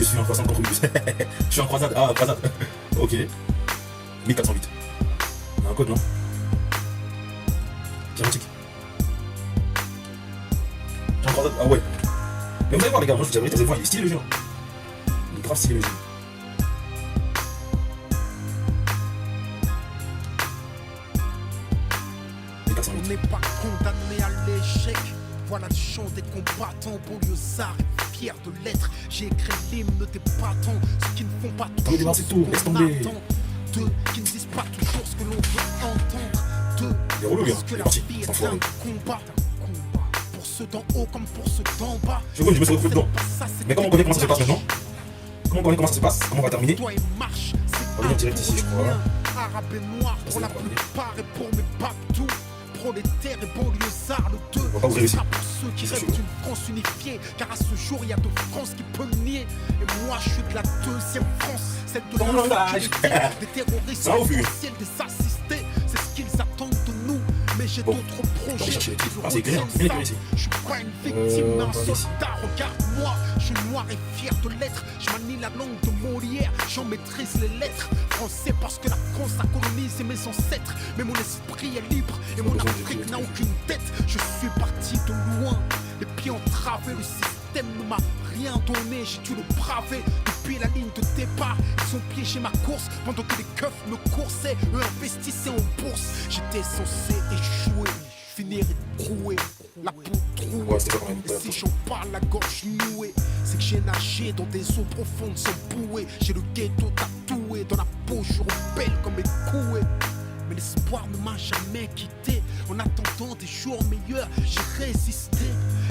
suis en croissance contre Windows. Je suis en croisade. Ah, croisade. Ok. 1408. On a un code, non? Diamantique. J'ai un croisade. Ah ouais. Mais vous allez voir, les gars, moi je vous dirais, vous allez voir, il est stylé le jeu. Il est grave stylé le jeu. On n'est pas condamné à l'échec. Voilà le chant des combattants, banlieusards et fiers de l'être. J'ai écrit l'hymne des battants, ceux qui ne font pas toujours ce qu'on attend. Deux qui ne disent pas toujours ce que l'on veut entendre. Deux, parce que la vie est un combat. Pour ceux d'en haut comme pour ceux d'en bas. Je me suis retrouvé dedans. Mais comment on connaît comment ça se passe maintenant? Comment on connaît comment ça se passe? Comment on va terminer? Toi et marche, on va direct ici, je crois. Arabe et noir pour la plupart et pour mes babtous. Prolétaires et banlieusards, le deux. On va pas vous réussir. Pour ceux qui rêvent d'une France unifiée, car à ce jour il y a deux France qui peuvent le nier. Et moi je suis de la deuxième France, celle de l'impunité, des terroristes potentiels, des assistés. C'est ce qu'ils attendent de nous. Mais j'ai d'autres projets. Je suis pas une victime, mais un soldat. Regarde-moi, je suis noir et fier de l'être. Je manie la langue de Molière, j'en maîtrise les lettres. Français parce que la France a colonisé mes ancêtres. Mais mon esprit est libre et mon Afrique n'a aucune tête. Je suis parti de loin, les pieds entravés. Le système ne m'a rien donné, j'ai dû le braver. Depuis la ligne de départ, ils ont piégé ma course pendant que les keufs me coursaient. Eux investissaient en bourse. J'étais censé échouer, finir écroué, la peau trouée. Et si j'en parle la gorge nouée, c'est que j'ai nagé dans des eaux profondes sans bouée. J'ai le ghetto tatoué dans la peau, je rebelle comme mes couées. Mais l'espoir ne m'a jamais quitté. En attendant des jours meilleurs, j'ai résisté.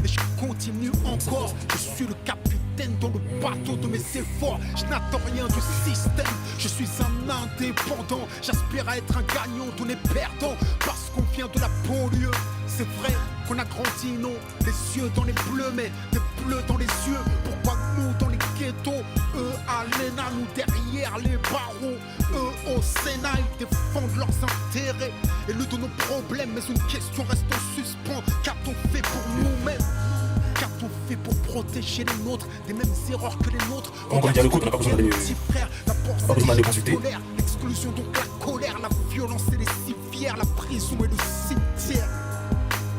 Et je continue encore. Je suis le capitaine dans le bateau de mes efforts. Je n'attends rien du système. Je suis un indépendant. J'aspire à être un gagnant, tous les perdants. Parce qu'on vient de la banlieue. C'est vrai qu'on a grandi, non, les yeux dans les bleus, mais des bleus dans les yeux. Pourquoi nous dans les ghettos? Eux à l'ENA, nous derrière les barreaux. Eux au Sénat, ils défendent leurs intérêts. Et le de nos problèmes, mais une question reste en suspens. Qu'a-t-on fait pour nous-mêmes? Qu'a-t-on fait pour protéger les nôtres des mêmes erreurs que les nôtres? Quand on connaît bien le coup, on n'a pas besoin d'aller consulter. L'exclusion, donc la colère, la violence et les civières, la prison et le cimetière.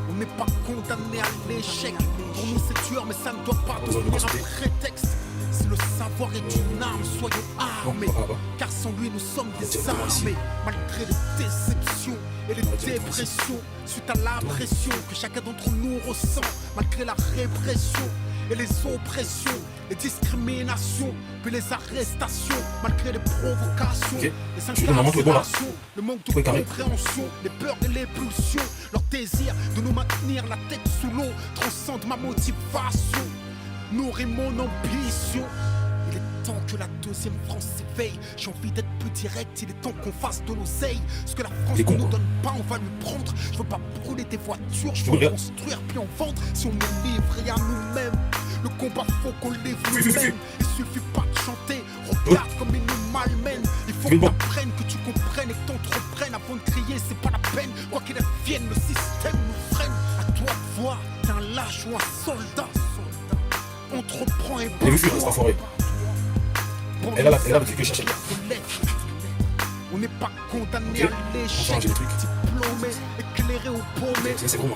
On n'est pas condamné à l'échec. Pour nous c'est dur, mais ça ne doit pas devenir un prétexte. Si le savoir est une arme, soyons armés. Car sans lui nous sommes désarmés. Malgré les déceptions et les dépressions, suite à la pression que chacun d'entre nous ressent. Malgré la répression et les oppressions, les discriminations, puis les arrestations, malgré les provocations, les incarcérations, le manque de compréhension, les peurs et les pulsions, leur désir de nous maintenir la tête sous l'eau transcende ma motivation, nourrit mon ambition. Il est temps que la deuxième France s'éveille. J'ai envie d'être plus direct, il est temps qu'on fasse de l'oseille. Ce que la France ne nous donne pas, on va lui prendre. Je veux pas brûler des voitures, je veux construire puis en vendre. Si on est livré à nous-mêmes, le combat faut qu'on livre nous-mêmes. Il suffit pas de chanter, regarde comme ils nous malmènent. Il faut que t'apprennes, que tu comprennes et que t'entreprennes. Avant de crier, c'est pas la peine. Quoi qu'il advienne, le système nous freine. À toi de voir, t'es un lâche ou un soldat. Entreprends et bon. Elle a le truc que je cherchais. On n'est pas condamné à l'échec. Diplômé, éclairé au paumé. C'est bon.